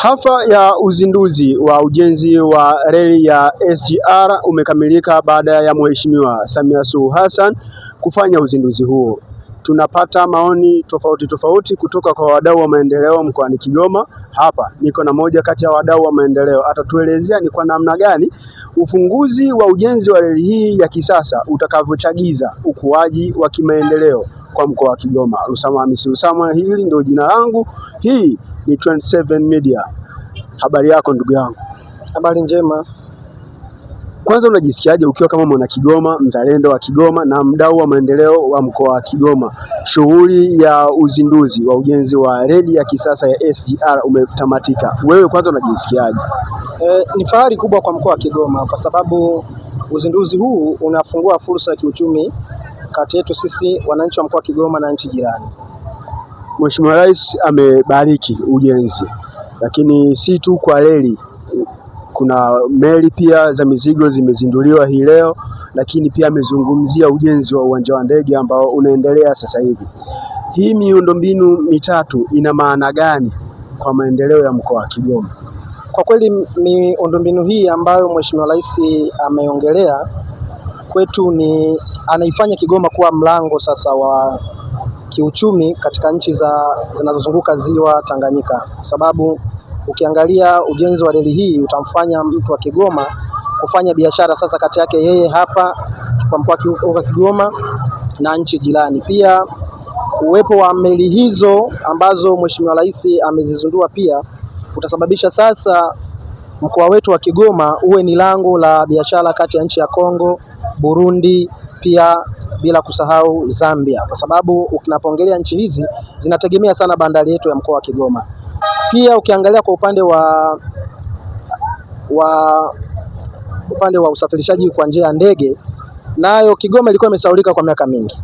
Hafla ya uzinduzi wa ujenzi wa reli ya SGR umekamilika baada ya Mheshimiwa Samia Suluhu Hassan kufanya uzinduzi huo. Tunapata maoni tofauti tofauti kutoka kwa wadau wa maendeleo mkoani Kigoma. Hapa niko na moja kati ya wadau wa maendeleo, atatuelezea ni kwa namna gani ufunguzi wa ujenzi wa reli hii ya kisasa utakavyochagiza ukuaji wa kimaendeleo kwa mkoa wa Kigoma. Rusama Hamisi Rusama, hili ndio jina langu. Hii ni 27 Media. Habari yako ndugu yangu? Habari njema. Kwanza unajisikiaje ukiwa kama mwana Kigoma, mzalendo wa Kigoma na mdau wa maendeleo wa mkoa wa Kigoma? Shughuli ya uzinduzi wa ujenzi wa reli ya kisasa ya SGR umetamatika. Wewe kwanza unajisikiaje? Ni fahari kubwa kwa mkoa wa Kigoma kwa sababu uzinduzi huu unafungua fursa ya kiuchumi kati yetu sisi wananchi wa mkoa wa Kigoma na nchi jirani. Mheshimiwa Rais amebariki ujenzi, lakini si tu kwa reli, kuna meli pia za mizigo zimezinduliwa hii leo, lakini pia amezungumzia ujenzi wa uwanja wa ndege ambao unaendelea sasa hivi. Hii miundombinu mitatu ina maana gani kwa maendeleo ya mkoa wa Kigoma? Kwa kweli miundombinu hii ambayo Mheshimiwa Rais ameongelea kwetu anaifanya Kigoma kuwa mlango sasa wa kiuchumi katika nchi zinazozunguka ziwa Tanganyika, kwa sababu ukiangalia ujenzi wa reli hii utamfanya mtu wa Kigoma kufanya biashara sasa kati yake yeye hapa kwa mkoa wa Kigoma na nchi jirani. Pia uwepo wa meli hizo ambazo Mheshimiwa Rais amezizindua pia utasababisha sasa mkoa wetu wa Kigoma uwe ni lango la biashara kati ya nchi ya Kongo, Burundi, pia bila kusahau Zambia, kwa sababu ukinapoongelea nchi hizi zinategemea sana bandari yetu ya mkoa wa Kigoma. Pia ukiangalia kwa upande wa usafirishaji kwa njia ya ndege, nayo Kigoma ilikuwa imesahaulika kwa miaka mingi.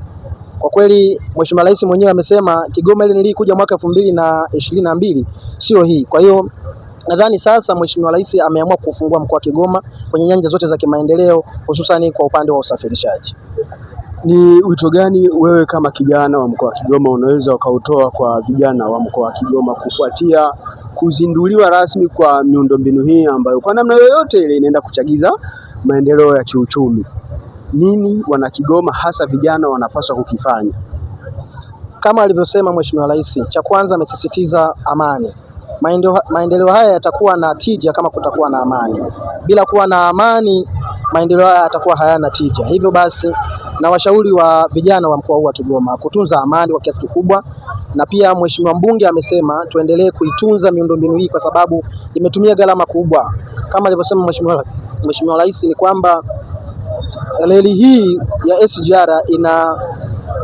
Kwa kweli Mheshimiwa Rais mwenyewe amesema Kigoma ile nilikuja mwaka 2022 sio hii. Kwa hiyo nadhani sasa Mheshimiwa Rais ameamua kufungua mkoa wa Kigoma kwenye nyanja zote za kimaendeleo, hususani kwa upande wa usafirishaji. Ni wito gani wewe kama kijana wa mkoa wa Kigoma unaweza ukautoa kwa vijana wa mkoa wa Kigoma kufuatia kuzinduliwa rasmi kwa miundombinu hii ambayo kwa namna yoyote ile inaenda kuchagiza maendeleo ya kiuchumi? Nini wana Kigoma hasa vijana wanapaswa kukifanya? Kama alivyosema Mheshimiwa Rais, cha kwanza amesisitiza amani. Maendeleo haya yatakuwa na tija kama kutakuwa na amani. Bila kuwa na amani, maendeleo haya yatakuwa hayana tija. Hivyo basi na washauri wa vijana wa mkoa huu wa Kigoma kutunza amani kwa kiasi kikubwa, na pia Mheshimiwa Mbunge amesema tuendelee kuitunza miundombinu hii kwa sababu imetumia gharama kubwa. Kama alivyosema Mheshimiwa Rais ni kwamba reli hii ya SGR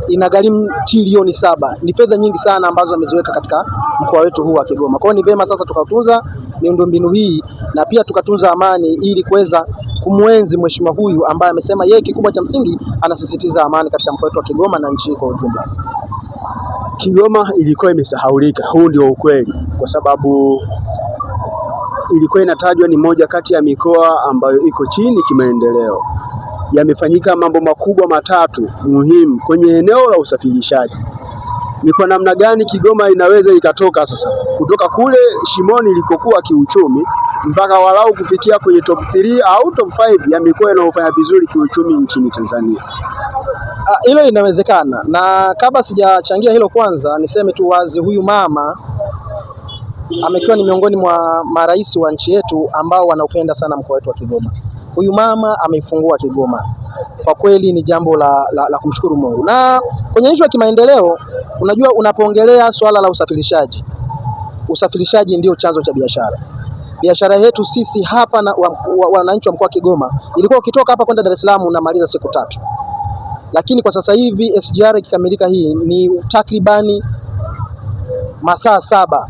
inagharimu trilioni 7. Ni fedha nyingi sana ambazo ameziweka katika mkoa wetu huu wa Kigoma. Kwa hiyo ni vema sasa tukatunza miundombinu hii na pia tukatunza amani ili kuweza kumwenzi mheshimiwa huyu ambaye amesema yeye kikubwa cha msingi anasisitiza amani katika mkoa wetu wa Kigoma na nchi kwa ujumla. Kigoma ilikuwa imesahaulika, huu ndio ukweli, kwa sababu ilikuwa inatajwa ni moja kati ya mikoa ambayo iko chini kimaendeleo. Yamefanyika mambo makubwa matatu muhimu kwenye eneo la usafirishaji. Ni kwa namna gani Kigoma inaweza ikatoka sasa kutoka kule shimoni ilikokuwa kiuchumi mpaka walau kufikia kwenye top 3 au top 5 ya mikoa inayofanya vizuri kiuchumi nchini Tanzania? Hilo inawezekana, na kabla sijachangia hilo, kwanza niseme tu wazi, huyu mama amekuwa ni miongoni mwa marais wa nchi yetu ambao wanaupenda sana mkoa wetu wa Kigoma. Huyu mama ameifungua Kigoma. Kwa kweli ni jambo la kumshukuru Mungu. Na kwenye issue ya kimaendeleo, unajua unapoongelea swala la usafirishaji ndio chanzo cha biashara. Biashara yetu sisi hapa na wananchi wa mkoa wa Kigoma ilikuwa ukitoka hapa kwenda Dar es Salaam unamaliza siku 3. Lakini kwa sasa hivi SGR ikikamilika hii ni takribani masaa 7.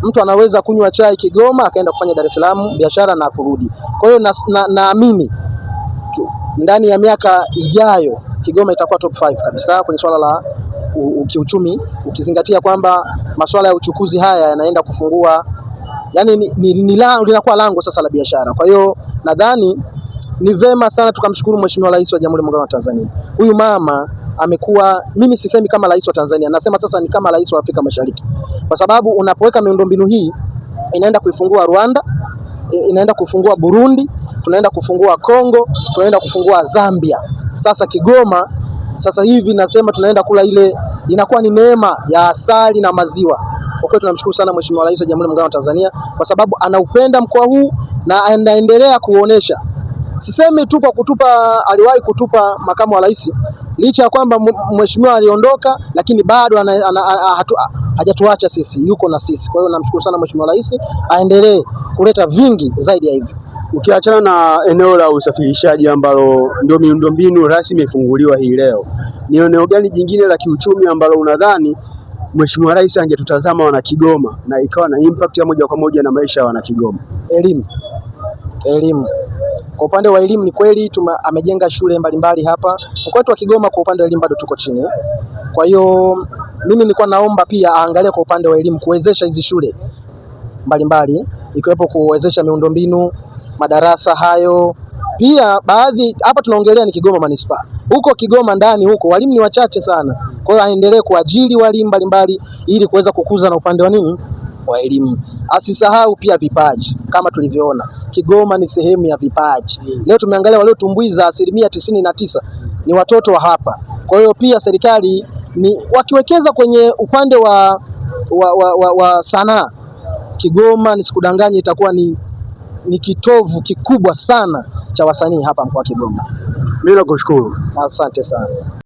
Mtu anaweza kunywa chai Kigoma akaenda kufanya Dar es Salaam biashara na kurudi. Kwa hiyo naamini ndani ya miaka ijayo Kigoma itakuwa top 5 kabisa kwenye swala la kiuchumi, ukizingatia kwamba masuala ya uchukuzi haya yanaenda kufungua, yani linakuwa lango sasa la biashara. Kwa hiyo nadhani ni vema sana tukamshukuru Mheshimiwa Rais wa Jamhuri ya Muungano wa Tanzania. Huyu mama amekuwa, mimi sisemi kama rais wa Tanzania, nasema sasa ni kama rais wa Afrika Mashariki, kwa sababu unapoweka miundombinu hii inaenda kuifungua Rwanda, inaenda kufungua Burundi, tunaenda kufungua Kongo, tunaenda kufungua Zambia. Sasa Kigoma sasa hivi nasema tunaenda kula ile, inakuwa ni neema ya asali na maziwa. Kwa kweli tunamshukuru sana Mheshimiwa Rais wa Jamhuri ya Muungano wa Tanzania kwa sababu anaupenda mkoa huu na anaendelea kuonesha. Sisemi tu kwa kutupa, aliwahi kutupa makamu wa rais, licha ya kwamba mheshimiwa aliondoka, lakini bado hajatuacha sisi, yuko na sisi. Kwa hiyo namshukuru sana Mheshimiwa Rais, aendelee kuleta vingi zaidi ya hivi. Ukiachana na eneo la usafirishaji ambalo ndio miundombinu rasmi imefunguliwa hii leo, ni eneo gani jingine la kiuchumi ambalo unadhani Mheshimiwa Rais angetutazama wana Kigoma na ikawa na impact ya moja kwa moja na maisha ya wana Kigoma? Elimu. Kwa upande wa elimu ni kweli amejenga shule mbalimbali hapa. Mkoa wetu wa Kigoma kwa upande wa elimu bado tuko chini. Kwa hiyo mimi nilikuwa naomba pia aangalie kwa upande wa elimu kuwezesha hizi shule mbalimbali, ikiwepo kuwezesha miundombinu, madarasa hayo. Pia baadhi hapa tunaongelea ni Kigoma Manispaa. Huko Kigoma ndani huko walimu ni wachache sana. Kwa hiyo aendelee kuajiri walimu mbalimbali ili kuweza kukuza na upande wa wa elimu. Asisahau pia vipaji, kama tulivyoona Kigoma ni sehemu ya vipaji. Leo tumeangalia waliotumbuiza 99% ni watoto wa hapa. Kwa hiyo pia serikali ni wakiwekeza kwenye upande wa sanaa, Kigoma nisikudanganye itakuwa ni kitovu kikubwa sana cha wasanii hapa mkoa wa Kigoma. Mimi nakushukuru. Asante sana.